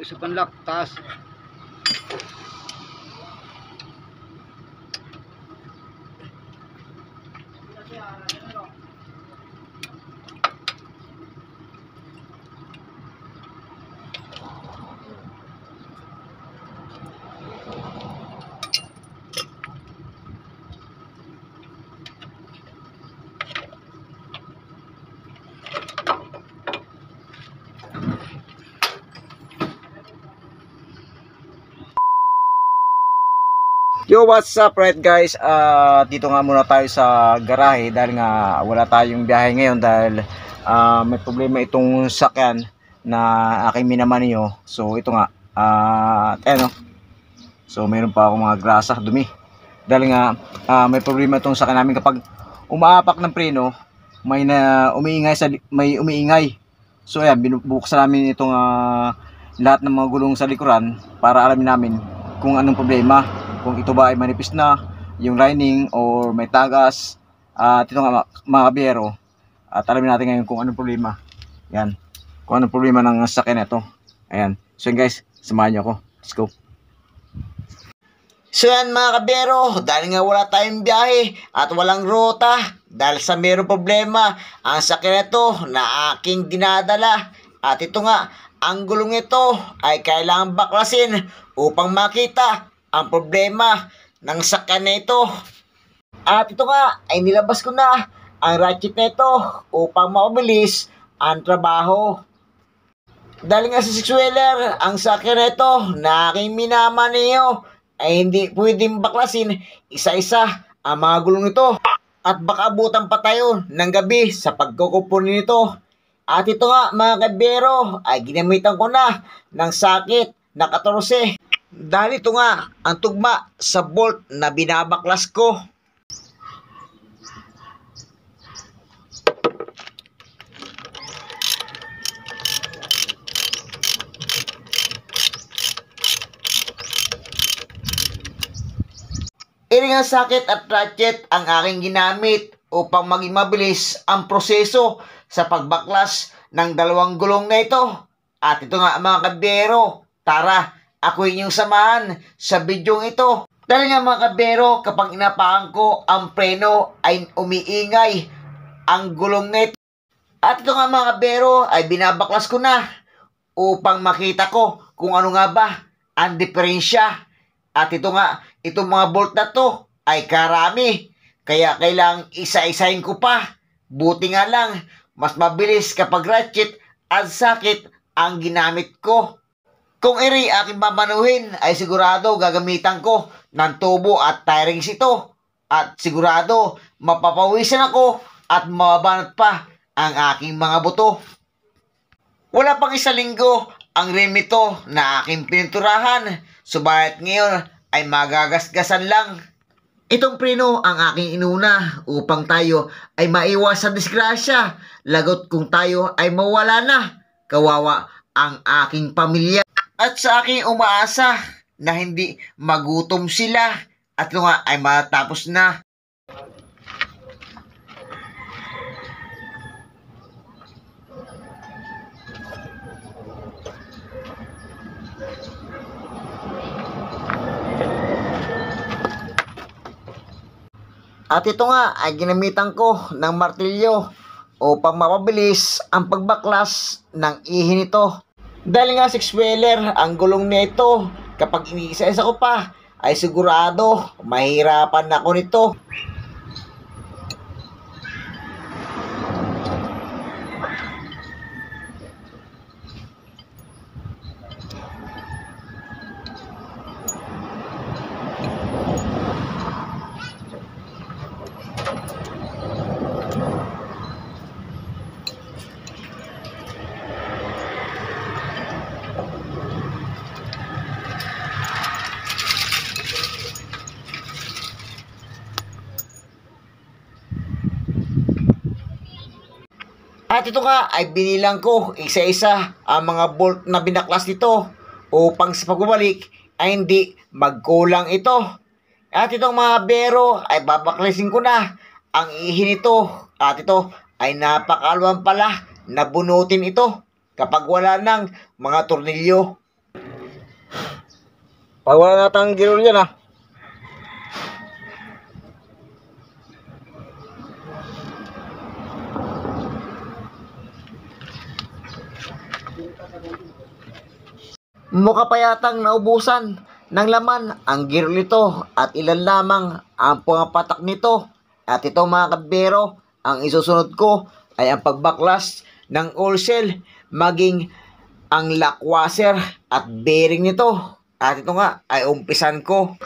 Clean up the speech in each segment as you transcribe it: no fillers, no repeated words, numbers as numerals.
isa panlak, taas. Yo, what's up right guys? Dito nga muna tayo sa garahe dahil nga wala tayong biyahe ngayon dahil may problema itong sakyan na aking minamaniyo. So ito nga, so mayroon pa akong mga grasa, dumi. Dahil nga may problema itong sakyan namin kapag umaapak ng preno, may umiingay. So ayan, binubuksan namin itong lahat ng mga gulong sa likuran para alamin namin kung anong problema. Kung ito ba ay manipis na yung lining or may tagas. At ito nga mga kabiyero, at alamin natin ngayon kung anong problema. Yan, kung anong problema ng sakyan na ito. Ayan, so yun guys, samahan nyo ako. Let's go. So yan mga kabiyero, dahil nga wala tayong biyahe at walang ruta, dahil sa mayroong problema ang sakyan ito na aking dinadala. At ito nga, ang gulong ito ay kailangan baklasin upang makita ang problema ng sakyan na ito. At ito nga ay nilabas ko na ang ratchet na ito upang mabilis ang trabaho. Dahil nga sa six-wheeler, ang sakyan na ito na aking minamaniyo ay hindi pwedeng baklasin isa-isa ang mga gulong nito. At baka abutan pa tayo ng gabi sa pagkukupunin nito. At ito nga mga kabiyero ay ginamitan ko na ng sakit na 14. Dahil ito nga ang tugma sa bolt na binabaklas ko. Iring ang sakit at ratchet ang aking ginamit upang maging mabilis ang proseso sa pagbaklas ng dalawang gulong na ito. At ito nga mga kabiyero, tara, ako inyong samahan sa bidyong ito. Dahil nga mga kabiyero, kapag inapakan ko ang preno ay umiingay ang gulong na ito. At ito nga mga kabiyero ay binabaklas ko na upang makita ko kung ano nga ba ang diferensya. At ito nga, itong mga bolt na to ay karami. Kaya kailangang isa-isahin ko pa. Buti nga lang, mas mabilis kapag ratchet at sakit ang ginamit ko. Kung iri aking mamanuhin ay sigurado gagamitan ko ng tubo at tirings ito. At sigurado mapapawisan ako at mababanat pa ang aking mga buto. Wala pang isang linggo ang rim nito na aking pininturahan. Subalit ngayon ay magagasgasan lang. Itong preno ang aking inuna upang tayo ay maiwas sa disgrasya. Lagot kung tayo ay mawala na. Kawawa ang aking pamilya. At sa aking umaasa na hindi magutom sila at ito nga ay matapos na. At ito nga ay ginamitan ko ng martilyo upang mapabilis ang pagbaklas ng ihi nito. Dahil nga six-wheeler ang gulong nito, kapag iniisa-isa ko pa ay sigurado mahirapan ako nito. At ito nga ay binilang ko isa-isa ang mga bolt na binaklas nito upang sa pagbabalik ay hindi magkulang ito. At itong mga bero ay babaklasin ko na ang ihi nito. At ito ay napakalwang pala na bunutin ito kapag wala ng mga tornilyo. Pag wala natin ang gear oil yan ha. Mukha pa yatang naubusan ng laman ang gear nito at ilan lamang ang pumapatak nito. At ito mga kabero, ang isusunod ko ay ang pagbaklas ng oil seal, maging ang lock washer at bearing nito. At ito nga ay umpisan ko.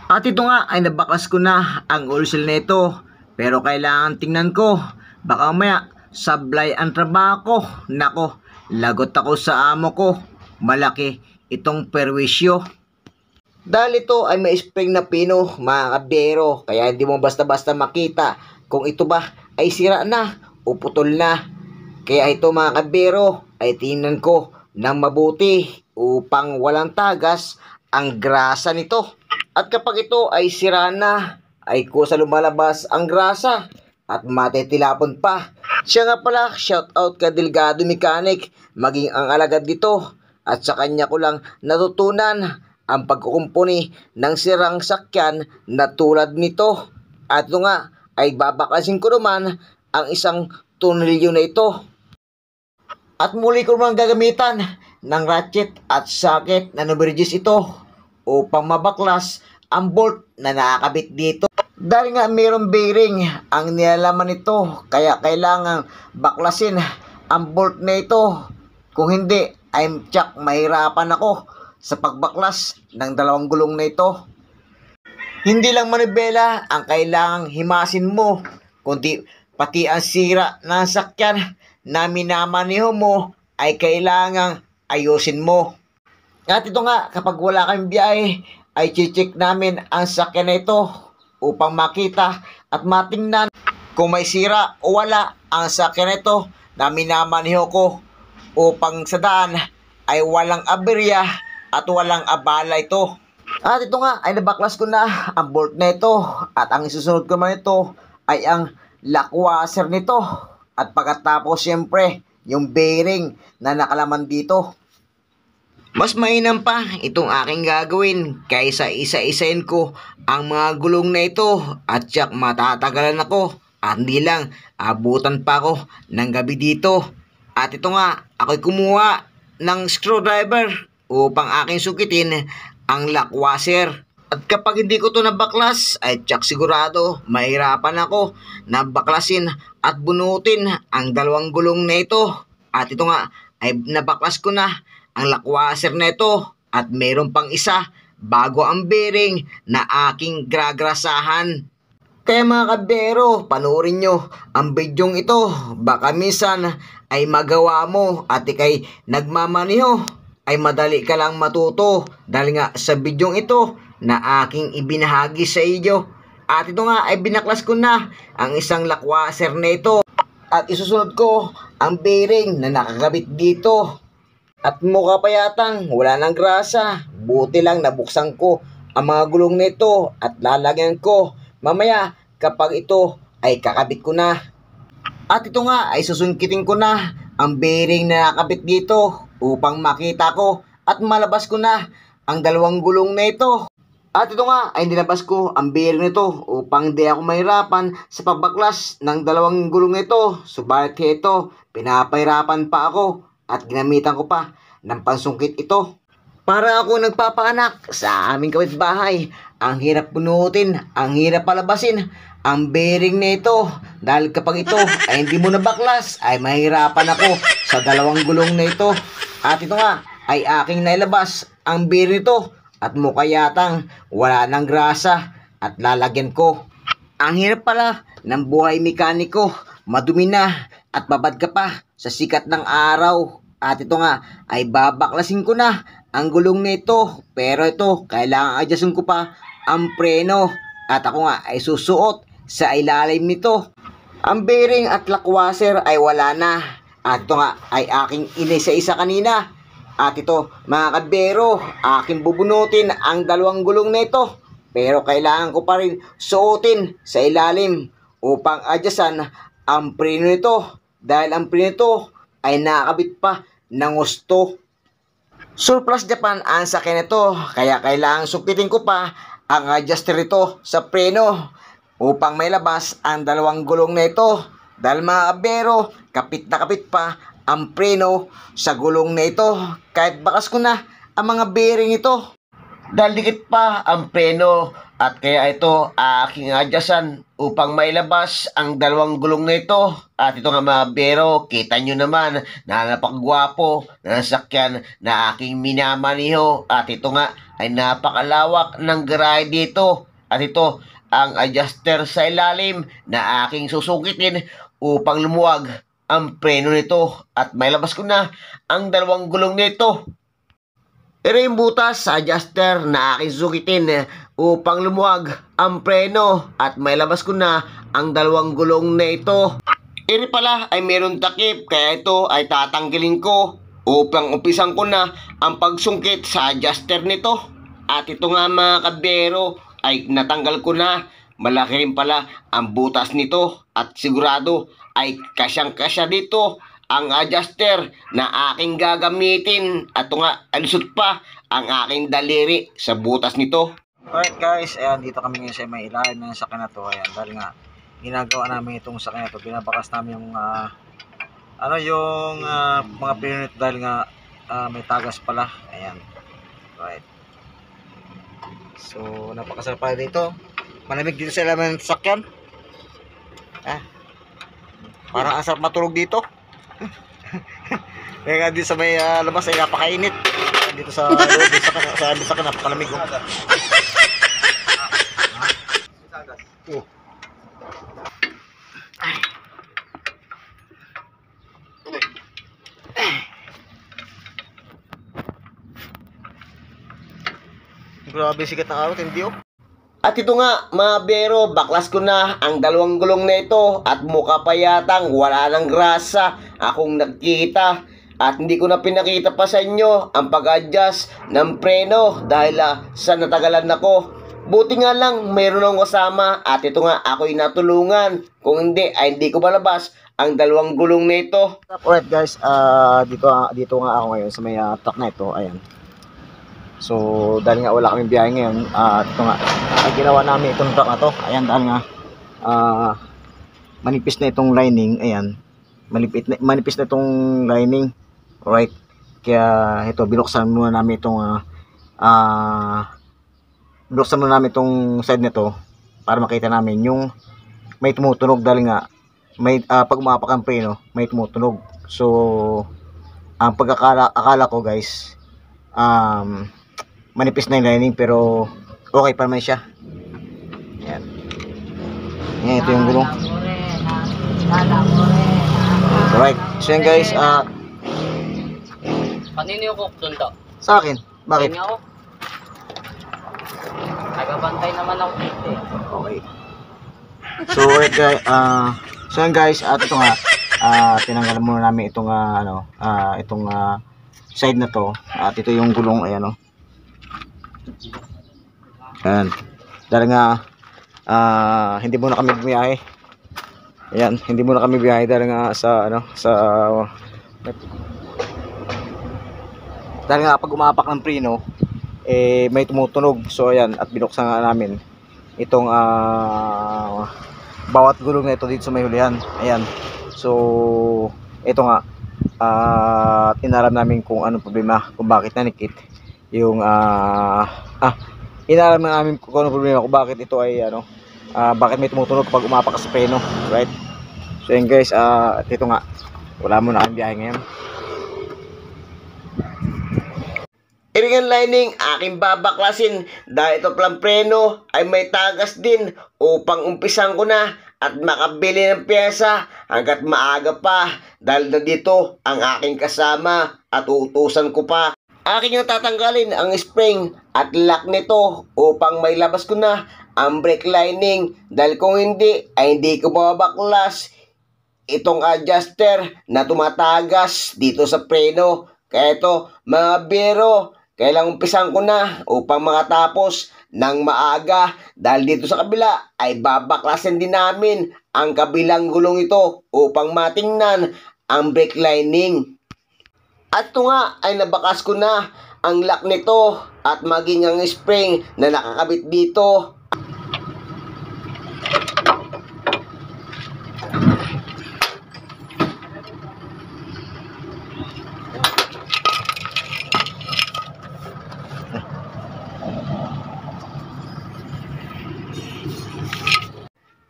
At ito nga ay nabaklas ko na ang oil seal nito. Pero kailangan tingnan ko. Baka maya sablay ang trabaho ko. Nako, lagot ako sa amo ko. Malaki itong perwisyo. Dahil ito ay may spring na pino mga kabero. Kaya hindi mo basta-basta makita kung ito ba ay sira na o putol na. Kaya ito mga kabero ay tingnan ko ng mabuti upang walang tagas ang grasa nito. At kapag ito ay sira na, ay kusa lumalabas ang grasa at matitilapon pa. Siya nga pala, shout out ka Delgado Mechanic, maging ang alagad dito. At sa kanya ko lang natutunan ang pagkukumpuni ng sirang sakyan na tulad nito. At ito nga ay babakasin ko naman ang isang tornilyo na ito. At muli ko naman gagamitan ng ratchet at socket na numerges ito upang mabaklas ang bolt na nakakabit dito. Dahil nga mayroong bearing ang nilalaman nito, kaya kailangan baklasin ang bolt na ito. Kung hindi, ay tsak mahirapan ako sa pagbaklas ng dalawang gulong na ito. Hindi lang manibela ang kailangang himasin mo, kundi pati ang sira ng sakyan na minamaniho mo ay kailangang ayusin mo. At ito nga, kapag wala kang biyahe, ay check namin ang sakyan na ito upang makita at matingnan kung may sira o wala ang sakyan na ito na minamaniho ko upang sa daan ay walang aberya at walang abala ito. At ito nga, ay nabaklas ko na ang bolt na ito at ang isusunod ko naman ito ay ang lock washer nito. At pagkatapos siyempre, yung bearing na nakalaman dito. Mas mainam pa itong aking gagawin kaysa isa-isain ko ang mga gulong na ito at tiyak matatagalan ako at hindi lang abutan pa ako ng gabi dito. At ito nga, ako'y kumuha ng screwdriver upang aking sukitin ang lock washer. At kapag hindi ko ito nabaklas ay tiyak sigurado mahirapan ako na baklasin at bunutin ang dalawang gulong na ito. At ito nga ay nabaklas ko na ang lock washer na ito at mayroon pang isa bago ang bearing na aking gragrasahan. Kaya mga kabero, panoorin nyo ang bidyong ito. Baka minsan ay magawa mo at ikay nagmamaniho ay madali ka lang matuto dahil nga sa bidyong ito na aking ibinahagi sa iyo. At ito nga ay binaklas ko na ang isang lock washer na ito at isusunod ko ang bearing na nakakabit dito. At mukha pa yatang wala ng grasa. Buti lang nabuksan ko ang mga gulong nito at lalagyan ko mamaya kapag ito ay kakabit ko na. At ito nga ay susungkitin ko na ang bearing na nakabit dito upang makita ko at malabas ko na ang dalawang gulong na ito. At ito nga ay nilabas ko ang bearing nito upang di ako mahirapan sa pagbaklas ng dalawang gulong nito. Subalit ito, pinapahirapan pa ako at ginamitan ko pa ng pansungkit ito. Para ako nagpapaanak sa aming kapitbahay, ang hirap punutin, ang hirap palabasin ang bearing na ito. Dahil kapag ito ay hindi mo nabaklas, ay mahirapan ako sa dalawang gulong na ito. At ito nga ay aking nailabas ang bearing nito at mukha yatang wala ng grasa at lalagyan ko. Ang hirap pala ng buhay mekaniko, madumi na at babad ka pa sa sikat ng araw. At ito nga ay babaklasin ko na ang gulong nito. Pero ito, kailangan adjustin ko pa ang preno. At ako nga ay susuot sa ilalim nito. Ang bearing at lock washer ay wala na. At ito nga ay aking inisa-isa kanina. At ito, mga kabero, aking bubunutin ang dalawang gulong nito. Pero kailangan ko pa rin suotin sa ilalim upang adjustan ang preno nito. Dahil ang preno nito ay nakakabit pa ng gusto. Surplus Japan ang sakyan nito, kaya kailangan supitin ko pa ang adjuster nito sa preno upang may labas ang dalawang gulong na ito. Dahil mga kabero, kapit na kapit pa ang preno sa gulong na ito. Kahit bakas ko na ang mga bearing ito. Dahil dikit pa ang preno at kaya ito aking adjustan upang mailabas ang dalawang gulong na ito. At ito nga mga bero, kita nyo naman na napakagwapo na nasakyan na aking minamaniho. At ito nga ay napakalawak ng garahe dito. At ito ang adjuster sa ilalim na aking susukitin upang lumuwag ang preno nito. At mailabas ko na ang dalawang gulong nito. Ito yung butas sa adjuster na aking sukitin upang lumuwag ang preno at may labas ko na ang dalawang gulong na ito. Ito pala ay meron takip kaya ito ay tatanggalin ko upang umpisan ko na ang pagsungkit sa adjuster nito. At ito nga mga kabero ay natanggal ko na. Malaki rin pala ang butas nito at sigurado ay kasyang-kasya dito ang adjuster na aking gagamitin. At ito nga, alusot pa ang aking daliri sa butas nito. Alright guys, ayan, dito kami ngayon sa may ilalim ng sakyan na to. Ayan, dahil nga, ginagawa namin itong sakyan na to. Binabakas namin yung, mga pino nito dahil nga, may tagas pala. Ayan, right. So, napakasarap pala dito. Malamig dito sa ilalim ng sakyan. Parang ang sarap matulog dito. Kaya dito sa may labas ay napakainit. Dito sa loob sa sakyan napakalamig. Grabe sikat ng araw, hindi oh. At ito nga mga bero, baklas ko na ang dalawang gulong na ito at mukha pa yatang wala ng grasa akong nagkita. At hindi ko na pinakita pa sa inyo ang pag-adjust ng preno dahil sa natagalan ako. Buti nga lang mayroon akong kasama at ito nga ako'y natulungan. Kung hindi ay hindi ko malabas ang dalawang gulong na ito. Alright guys, dito nga ako ngayon sa may truck na ito. Ayan. So dahil nga wala kaming biyahe ngayon, ito nga ang ginawa namin itong truck na to. Ayan, dahil nga manipis na itong lining. Ayan, manipis na itong lining. Alright, kaya ito binuksan muna namin itong side nito para makita namin yung may tumutunog dahil nga may pag umapak ang preno may tumutunog. So ang akala ko guys, manipis na yung lining pero okay pa naman siya. Ayan. Ayan, ito yung gulong. Alright, so yan guys, Kanino yung cook doon to? sa akin, bakit? Kanya ako. Nagabantay naman ako dito eh. Okay. So alright guys, so yan guys, at ito nga, tinanggalan muna namin itong side na to. At ito yung gulong, ayan o. Ayan. Dahil nga hindi muna kami bumiyahe. Ayan, hindi muna kami biyahe dahil nga dahil nga pag umapak ng preno may tumutunog. So ayan, at binuksan nga namin itong bawat gulong na ito dito sa may hulihan. Ayan. So ito nga inalam namin kung anong problema, kung bakit nanikit yung inalam namin kung anong problema, kung bakit ito ay bakit may tumutunog pag umapak sa preno, right? So yun guys, ito nga, wala muna kami biyahe ngayon. Iringan lining aking babaklasin dahil ito palang preno ay may tagas din upang umpisan ko na at makabili ng pyesa hanggat maaga pa dahil nandito ang aking kasama at uutusan ko pa Aking yung tatanggalin ang spring at lock nito upang may labas ko na ang brake lining dahil kung hindi ay hindi ko mabaklas itong adjuster na tumatagas dito sa preno. Kaya ito mga biro, kailangang umpisan ko na upang makatapos ng maaga dahil dito sa kabila ay babaklasin din namin ang kabilang gulong ito upang matingnan ang brake lining. At ito nga ay nabakas ko na ang lock nito at maging ang spring na nakakabit dito.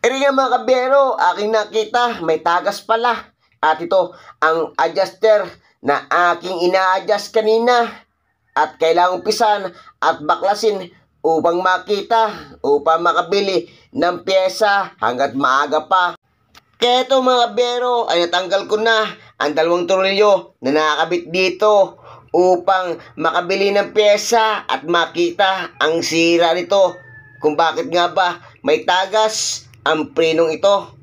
Eri nga mga kabero, aking nakita may tagas pala. At ito ang adjuster na aking ina-adjust kanina at kailangang umpisan at baklasin upang makita, upang makabili ng pyesa hanggat maaga pa. Kaya ito mga kabero ay natanggal ko na ang 2 tornilyo na nakakabit dito upang makabili ng pyesa at makita ang sira nito kung bakit nga ba may tagas ang prenong ito.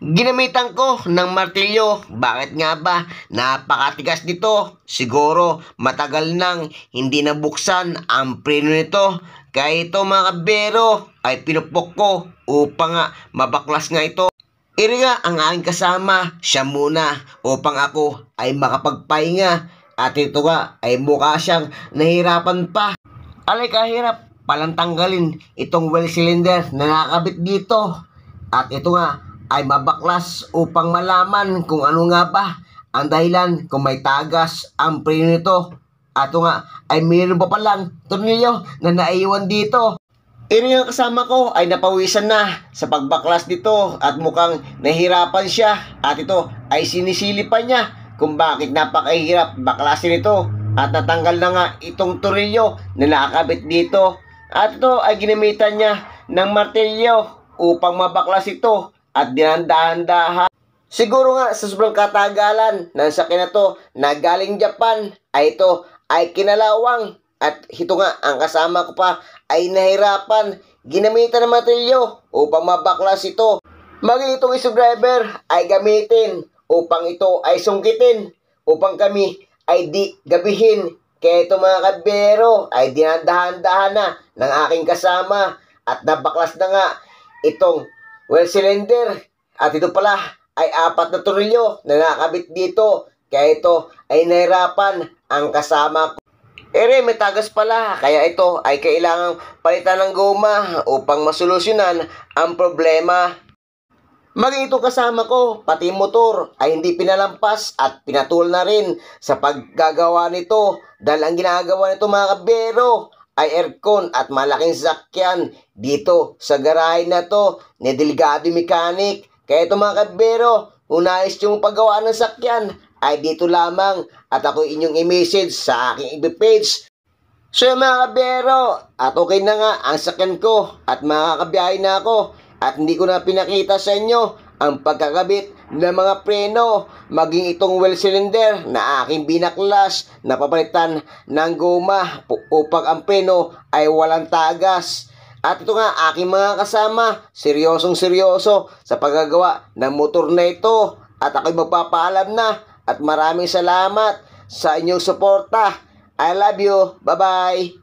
Ginamitan ko ng martilyo. Bakit nga ba? Napakatigas nito. Siguro matagal nang hindi nabuksan ang preno nito. Kaya ito mga kabero ay pinupok ko upang nga mabaklas nga ito. Iri nga ang aking kasama, siya muna upang ako ay makapagpahinga. At ito nga ay mukha siyang nahirapan pa. Alay kahirap palang tanggalin itong well cylinder na nakakabit dito. At ito nga ay mabaklas upang malaman kung ano nga ba ang dahilan kung may tagas ang preno nito. At ito nga ay mayroon pa palang tornilyo na naiwan dito. Iri nga kasama ko ay napawisan na sa pagbaklas dito at mukhang nahirapan siya. At ito ay sinisili pa niya kung bakit napakahirap baklasin ito. At natanggal na nga itong tornilyo na nakakabit dito. At ito ay ginamitan niya ng martilyo upang mabaklas ito at dinandahan-dahan. Siguro nga sa sobrang katagalan ng sakyan na to na galing Japan ay ito ay kinalawang at ito nga ang kasama ko pa ay nahirapan ginamitan ng martilyo upang mabaklas ito. Maging itong screwdriver ay gamitin upang ito ay sungkitin upang kami ay di gabihin. Kaya ito mga kabero ay dinadahan-dahan na ng aking kasama at nabaklas na nga itong well cylinder. At ito pala ay 4 na tornilyo na nakakabit dito. Kaya ito ay nahirapan ang kasama ko. Ere, may tagas pala. Kaya ito ay kailangang palitan ng goma upang masolusyonan ang problema. Maging itong kasama ko, pati motor ay hindi pinalampas at pinatul na rin sa paggagawa nito. Dahil ang ginagawa nito mga kabero ay aircon at malaking sakyan dito sa garahe na to ni Delgado Mechanic. Kaya ito mga kabero, kung nais yung paggawa ng sakyan ay dito lamang at ako inyong i-message sa aking FB page. So mga kabero, at okay na nga ang sakyan ko at makakabiyahe na ako at hindi ko na pinakita sa inyo ang pagkakabit ng mga preno, maging itong well cylinder na aking binaklas na papalitan ng goma upang ang preno ay walang tagas. At ito nga aking mga kasama, seryosong seryoso sa paggagawa ng motor na ito. At ako'y magpapaalam na at maraming salamat sa inyong suporta. I love you. Bye-bye.